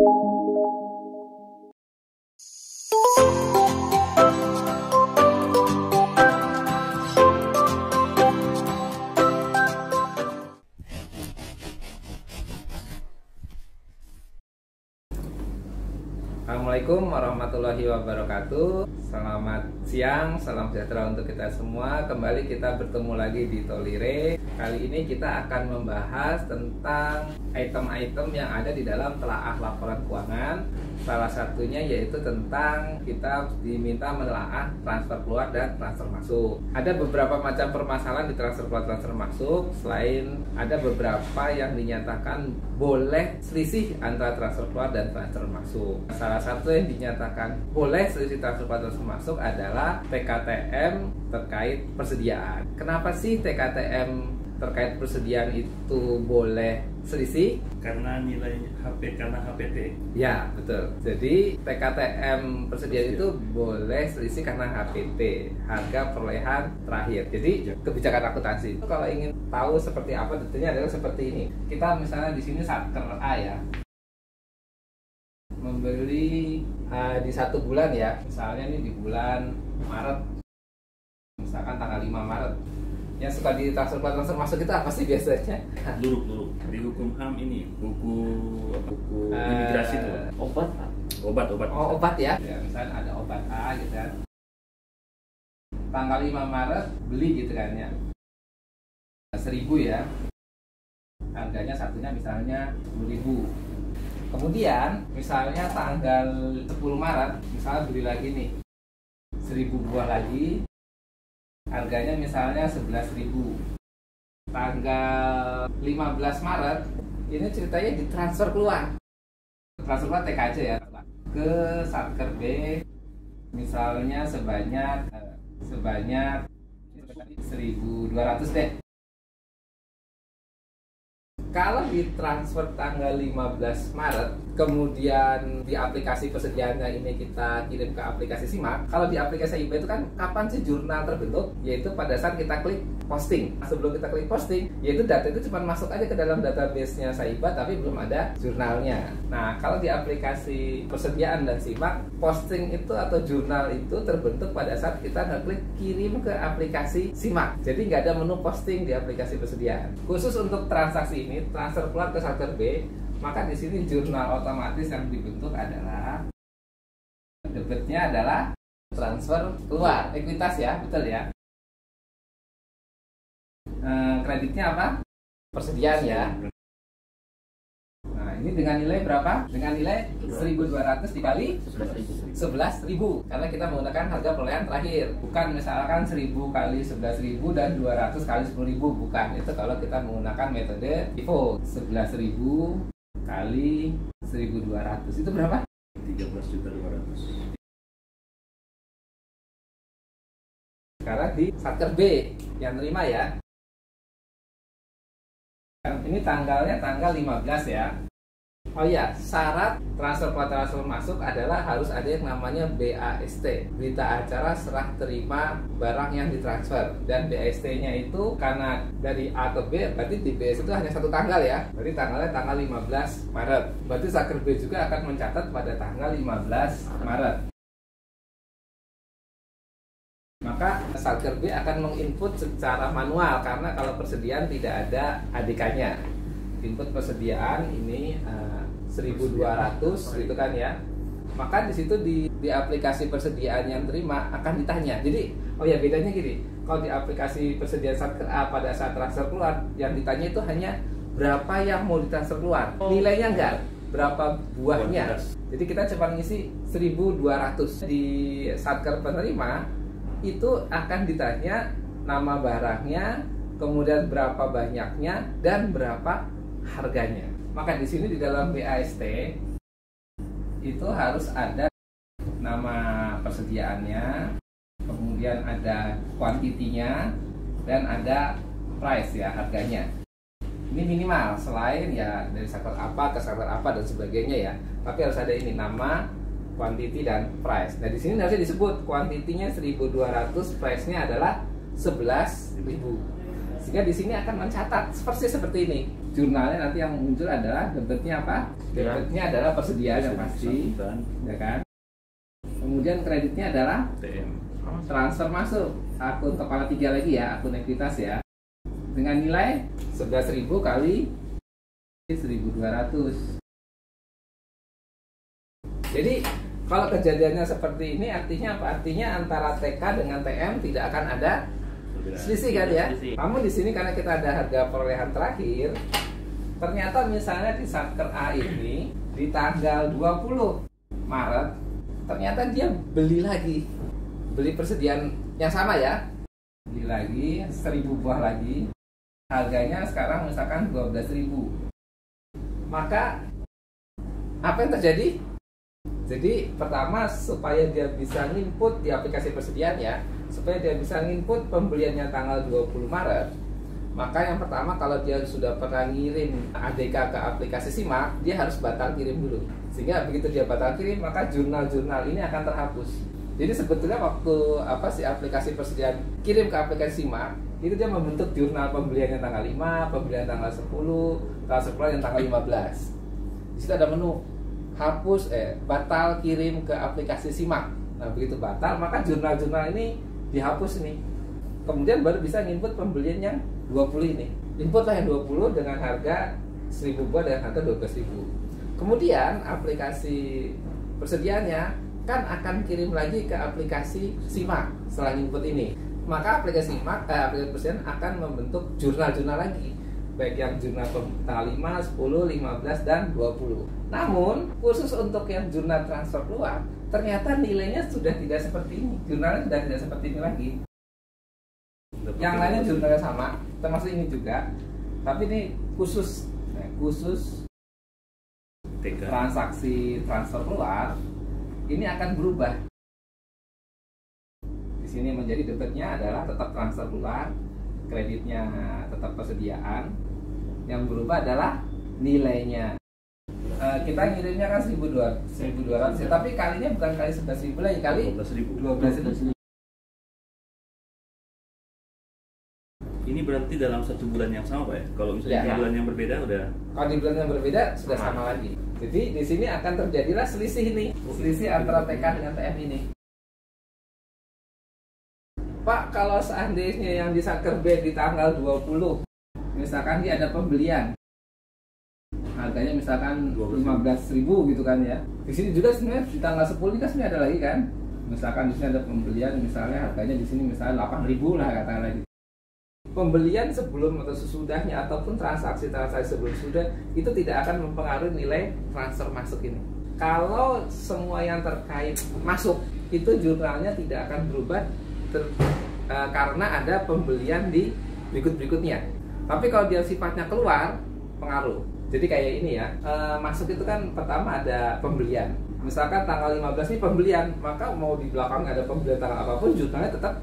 Assalamualaikum warahmatullahi wabarakatuh. Selamat siang, salam sejahtera untuk kita semua. Kembali kita bertemu lagi di Tolire. Kali ini kita akan membahas tentang item-item yang ada di dalam telaah laporan keuangan. Salah satunya yaitu tentang kita diminta menelaah transfer keluar dan transfer masuk. Ada beberapa macam permasalahan di transfer keluar transfer masuk. Selain ada beberapa yang dinyatakan boleh selisih antara transfer keluar dan transfer masuk. Salah satu yang dinyatakan boleh selisih transfer keluar transfer masuk adalah TKTM terkait persediaan. Kenapa sih TKTM terkait persediaan itu boleh selisih? Karena nilai HP, karena HPT. Ya, betul. Jadi TKTM persediaan itu boleh selisih karena HPT, harga perolehan terakhir. Jadi kebijakan akuntansi. Kalau ingin tahu seperti apa detailnya adalah seperti ini. Kita misalnya di sini satker A ya, membeli di 1 bulan ya, misalnya ini di bulan Maret, misalkan tanggal 5 Maret. Yang suka di transfer masuk itu apa sih biasanya? Dulu di hukum HAM ini buku imigrasi itu obat. Oh, obat ya. Ya, misalnya ada obat A gitu kan. Tanggal 5 Maret beli gitu kan ya. 1.000 ya. Harganya satunya misalnya 10.000. Kemudian misalnya tanggal 10 Maret misalnya beli lagi nih 1.000 buah lagi. Harganya misalnya 11.000. Tanggal 15 Maret ini ceritanya ditransfer keluar. Transfer keluar TKJ ya, ke Satker B misalnya sebanyak 1.200 deh. Kalau ditransfer tanggal 15 Maret, kemudian di aplikasi persediaannya ini kita kirim ke aplikasi SIMAK. Kalau di aplikasi SAIBA itu kan kapan sih jurnal terbentuk? Yaitu pada saat kita klik posting. Sebelum kita klik posting, yaitu data itu cuma masuk aja ke dalam database-nya SAIBA, tapi belum ada jurnalnya. Nah, kalau di aplikasi persediaan dan SIMAK, posting itu atau jurnal itu terbentuk pada saat kita ngeklik kirim ke aplikasi SIMAK. Jadi nggak ada menu posting di aplikasi persediaan. Khusus untuk transaksi ini, transfer keluar ke Satker B, maka di sini jurnal otomatis yang dibentuk adalah debitnya adalah transfer keluar, ekuitas ya, betul ya. Kreditnya apa? Persediaan ya. Nah, ini dengan nilai berapa? Dengan nilai 1.200 dikali 11.000, karena kita menggunakan harga perolehan terakhir, bukan misalkan 1.000 kali 11.000 dan 200 kali 10.000, bukan. Itu kalau kita menggunakan metode FIFO. 11.000 kali 1.200 itu berapa? 13.200. Sekarang di Satker B yang terima ya. Ini tanggalnya tanggal 15 ya. Oh ya, syarat transfer keluar transfer masuk adalah harus ada yang namanya BAST, berita acara serah terima barang yang ditransfer. Dan BAST-nya itu karena dari A ke B, berarti di BAST itu hanya satu tanggal ya. Berarti tanggalnya tanggal 15 Maret. Berarti Satker B juga akan mencatat pada tanggal 15 Maret. Maka Satker B akan menginput secara manual, karena kalau persediaan tidak ada ADK-nya. Input persediaan ini 1.200 gitu kan ya. Maka di situ di aplikasi persediaan yang terima akan ditanya. Jadi, oh ya bedanya gini. Kalau di aplikasi persediaan Satker A pada saat transfer keluar, yang ditanya itu hanya berapa yang mau ditransfer keluar. Nilainya enggak, berapa buahnya. Jadi kita cuma ngisi 1.200. Di Satker penerima itu akan ditanya nama barangnya, kemudian berapa banyaknya dan berapa harganya. Maka di sini di dalam BAST itu harus ada nama persediaannya, kemudian ada kuantitinya dan ada price ya, harganya. Ini minimal, selain ya dari sektor apa ke sektor apa dan sebagainya ya. Tapi harus ada ini nama, quantity dan price. Nah di sini harusnya disebut kuantitinya 1.200, price-nya adalah 11.000. Sehingga di sini akan mencatat persis seperti ini. jurnalnya nanti yang muncul adalah debitnya apa? Debitnya adalah persediaan yang pasti, ya kan? Kemudian kreditnya adalah TM. transfer masuk akun kepala 3 lagi ya, akun ekuitas ya, dengan nilai 11.000 kali 1.200. Jadi kalau kejadiannya seperti ini artinya apa? Artinya antara TK dengan TM tidak akan ada selisih kan ya. Namun di sini karena kita ada harga perolehan terakhir, ternyata misalnya di Satker A ini di tanggal 20 Maret ternyata dia beli persediaan yang sama ya, beli lagi 1.000 buah lagi, harganya sekarang misalkan 12.000. Maka apa yang terjadi? Jadi pertama supaya dia bisa nginput di aplikasi persediaan ya, supaya dia bisa nginput pembeliannya tanggal 20 Maret, maka yang pertama kalau dia sudah pernah ngirim ADK ke aplikasi SIMAK, dia harus batal kirim dulu. Sehingga begitu dia batal kirim, maka jurnal-jurnal ini akan terhapus. Jadi sebetulnya waktu si aplikasi persediaan kirim ke aplikasi SIMAK, itu dia membentuk jurnal pembeliannya tanggal 5, pembelian tanggal 10, tanggal 10 dan tanggal 15. Di situ ada menu hapus batal kirim ke aplikasi SIMAK. Nah, begitu batal maka jurnal-jurnal ini dihapus nih. Kemudian baru bisa nginput pembelian yang 20 ini. Inputlah yang 20 dengan harga 1.000 buah dengan harga 12.000. Kemudian aplikasi persediaannya kan akan kirim lagi ke aplikasi SIMAK setelah input ini. Maka aplikasi SIMAK, aplikasi persediaan akan membentuk jurnal-jurnal lagi, baik yang jurnal tanggal 5, 10, 15, dan 20. Namun, khusus untuk yang jurnal transfer keluar, ternyata nilainya sudah tidak seperti ini. Jurnalnya sudah tidak seperti ini lagi. Yang lainnya jurnalnya sama, termasuk ini juga. Tapi ini khusus transaksi transfer keluar, ini akan berubah. Di sini menjadi debitnya adalah tetap transfer keluar, kreditnya tetap persediaan. Yang berubah adalah nilainya. Kita ngirimnya kan 1.200, tapi kalinya bukan kali 11.000 lagi, kali 12.000. Ini berarti dalam satu bulan yang sama Pak ya? Kalau misalnya di bulan yang berbeda udah. Kalau di bulan yang berbeda sudah sama lagi. Jadi di sini akan terjadilah selisih ini, selisih antara TK dengan TM ini. Pak, kalau seandainya yang di Satker B di tanggal 20, misalkan dia ada pembelian, harganya misalkan 15.000 gitu kan ya. Di sini juga sebenarnya di tanggal 10 ini kan sebenarnya ada lagi kan. Misalkan di sini ada pembelian, misalnya harganya di sini misalnya 8.000 lah katakanlah gitu. Pembelian sebelum atau sesudahnya ataupun transaksi-transaksi sebelum sudah itu tidak akan mempengaruhi nilai transfer masuk ini. Kalau semua yang terkait masuk itu jurnalnya tidak akan berubah karena ada pembelian di berikut-berikutnya. Tapi kalau dia sifatnya keluar, pengaruh. Jadi kayak ini ya, masuk itu kan pertama ada pembelian. Misalkan tanggal 15 ini pembelian, maka mau di belakang ada pembelian tanggal apapun, jurnalnya tetap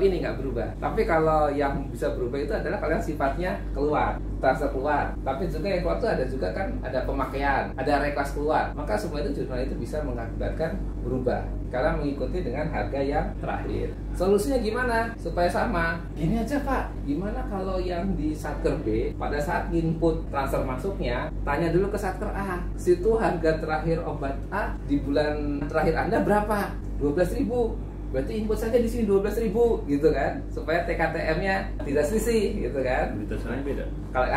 ini nggak berubah. Tapi kalau yang bisa berubah itu adalah kalian sifatnya keluar, transfer keluar. Tapi juga yang keluar itu ada juga kan ada pemakaian, ada request keluar. Maka semua itu jurnal itu bisa mengakibatkan berubah karena mengikuti dengan harga yang terakhir. Solusinya gimana supaya sama? Gini aja Pak, gimana kalau yang di Satker B pada saat input transfer masuknya tanya dulu ke Satker A, situ harga terakhir obat A di bulan terakhir Anda berapa? 12.000. Berarti input saja di sini 12.000 gitu kan, supaya TKTM-nya tidak selisih gitu kan. Berita acaranya beda. Kalau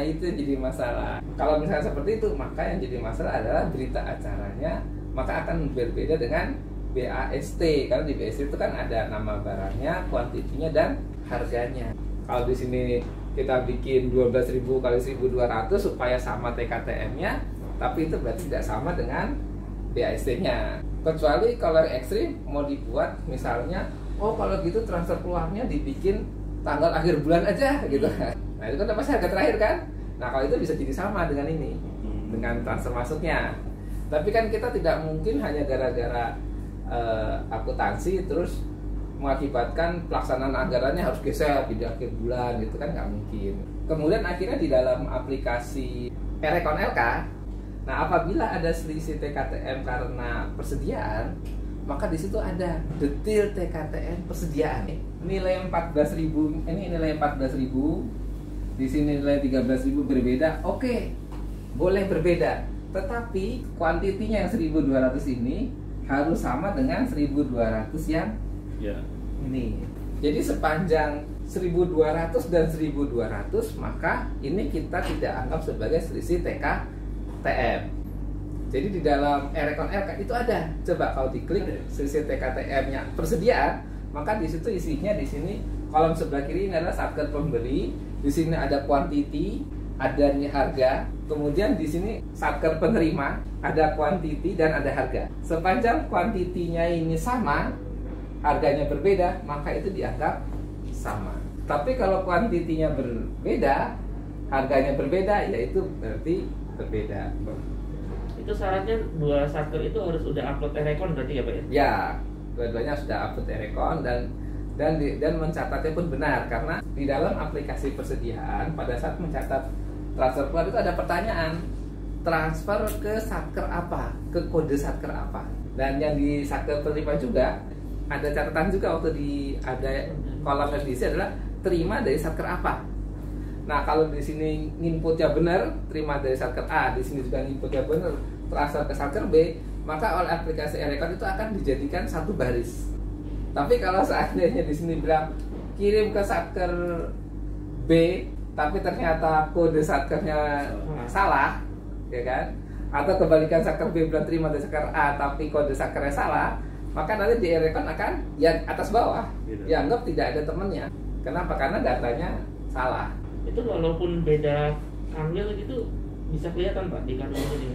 itu jadi masalah. Kalau misalnya seperti itu, maka yang jadi masalah adalah berita acaranya, maka akan berbeda dengan BAST. Karena di BAST itu kan ada nama barangnya, kuantitinya dan harganya. Kalau di sini kita bikin 12.000 kali 1.200 supaya sama TKTM-nya, tapi itu berarti tidak sama dengan BAST-nya. Kecuali kalau yang ekstrim mau dibuat misalnya, oh kalau gitu transfer keluarnya dibikin tanggal akhir bulan aja gitu kan. Nah itu kan pasti harga terakhir kan. Nah kalau itu bisa jadi sama dengan ini, dengan transfer masuknya. Tapi kan kita tidak mungkin hanya gara-gara akuntansi terus mengakibatkan pelaksanaan anggarannya harus geser di akhir bulan gitu kan, nggak mungkin. Kemudian akhirnya di dalam aplikasi Erekon LK, nah apabila ada selisih TKTM karena persediaan, maka di situ ada detail TKTM persediaan. Nilai 14.000, ini nilai 14.000 di sini nilai 13.000 berbeda, oke, boleh berbeda. Tetapi kuantitinya yang 1.200 ini harus sama dengan 1.200 yang ini. Jadi sepanjang 1.200 dan 1.200, maka ini kita tidak anggap sebagai selisih TKTM. Jadi di dalam Erecon RK itu ada. Coba kalau diklik selisih TKTM-nya persediaan, maka di situ isinya di sini kolom sebelah kiri ini adalah satker pembeli, di sini ada quantity, ada harga, kemudian di sini satker penerima, ada quantity dan ada harga. Sepanjang kuantitinya ini sama, harganya berbeda, maka itu dianggap sama. Tapi kalau kuantitinya berbeda, harganya berbeda, yaitu berarti berbeda. Itu syaratnya dua satker itu harus sudah upload Erecon berarti ya Pak ya? Ya, dua-duanya sudah upload Erecon dan mencatatnya pun benar, karena di dalam aplikasi persediaan pada saat mencatat transfer keluar itu ada pertanyaan, transfer ke satker apa, ke kode satker apa. Dan yang di satker penerima juga ada catatan juga waktu ada kolom FDC adalah terima dari satker apa. Nah, kalau di sini inputnya benar, terima dari satker A, di sini juga inputnya benar, transfer ke satker B, maka oleh aplikasi Erecon itu akan dijadikan satu baris. Tapi kalau seandainya di sini bilang kirim ke satker B, tapi ternyata kode satkernya salah, ya kan? Atau kebalikan satker B bilang terima dari satker A, tapi kode satkernya salah, maka nanti di Erecon akan yang atas bawah, dianggap tidak ada temennya. Kenapa? Karena datanya salah. Itu walaupun beda kanwil gitu bisa kelihatan Pak di kanwil ini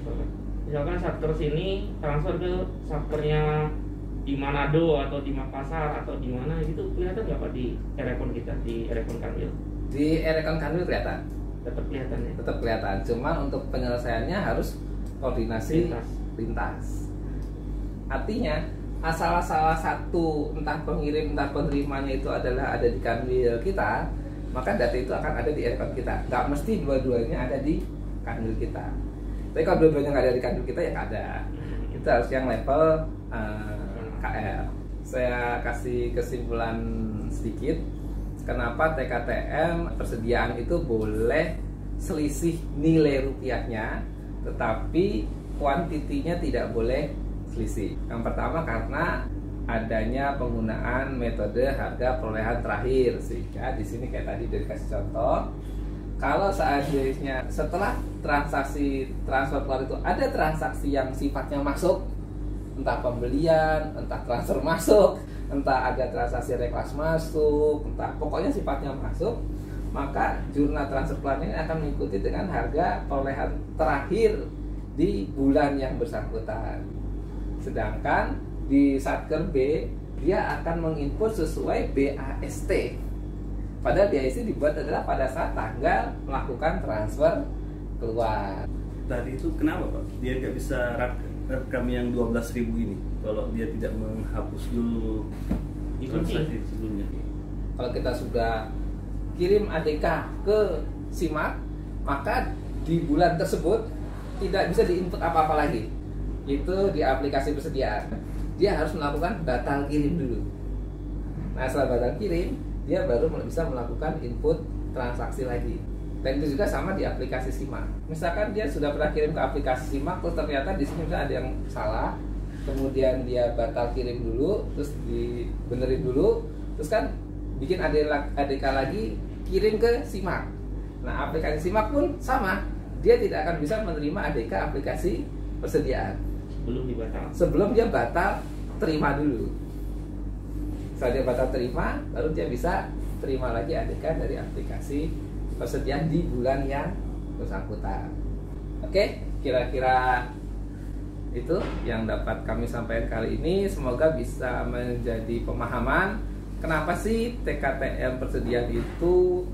misalkan satker sini transfer ke satkernya di Manado atau di Makassar atau di mana gitu, kelihatan nggak Pak di Erecon kita, di Erecon kanwil? Di Erecon kanwil kelihatan. Tetap kelihatan ya? Tetap kelihatan, cuman untuk penyelesaiannya harus koordinasi lintas. Artinya asal salah satu entah pengirim entah penerimanya itu adalah ada di kanwil kita, maka data itu akan ada di Erecon kita. Nggak mesti dua-duanya ada di kanwil kita. Tapi kalau dua-duanya nggak ada di kanwil kita ya nggak ada. Itu harus yang level KL. Saya kasih kesimpulan sedikit. Kenapa TKTM persediaan itu boleh selisih nilai rupiahnya, tetapi kuantitinya tidak boleh selisih. Yang pertama karena adanya penggunaan metode harga perolehan terakhir, sehingga di sini kayak tadi dari kasih contoh, kalau seandainya setelah transaksi transfer keluar itu ada transaksi yang sifatnya masuk, entah pembelian, entah transfer masuk, entah ada transaksi reklas masuk, entah pokoknya sifatnya masuk, maka jurnal transfer keluar ini akan mengikuti dengan harga perolehan terakhir di bulan yang bersangkutan. Sedangkan di satker B dia akan menginput sesuai BAST. Padahal BAST dibuat adalah pada saat tanggal melakukan transfer keluar. Tadi itu kenapa Pak? Dia nggak bisa rekam yang 12.000 ini kalau dia tidak menghapus dulu transaksi sebelumnya. Kalau kita sudah kirim ADK ke SIMAK, maka di bulan tersebut tidak bisa diinput apa-apa lagi. Itu di aplikasi persediaan. Dia harus melakukan batal kirim dulu. Nah, setelah batal kirim, dia baru bisa melakukan input transaksi lagi. Dan itu juga sama di aplikasi SIMAK. Misalkan dia sudah pernah kirim ke aplikasi SIMAK, terus ternyata di sini ada yang salah, kemudian dia batal kirim dulu, terus dibenerin dulu, terus kan bikin ADK lagi, kirim ke SIMAK. Nah, aplikasi SIMAK pun sama, dia tidak akan bisa menerima ADK aplikasi persediaan sebelum dia batal terima dulu. Setelah dia batal terima, baru dia bisa terima lagi ADK dari aplikasi persediaan di bulan yang bersangkutan. Oke, kira-kira itu yang dapat kami sampaikan kali ini. Semoga bisa menjadi pemahaman kenapa sih TKTM persediaan itu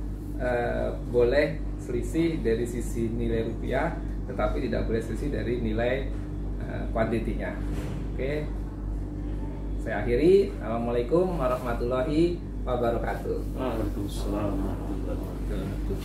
boleh selisih dari sisi nilai rupiah, tetapi tidak boleh selisih dari nilai kuantitinya. Oke, saya akhiri. Assalamualaikum warahmatullahi wabarakatuh. Waalaikumsalam warahmatullahi wabarakatuh.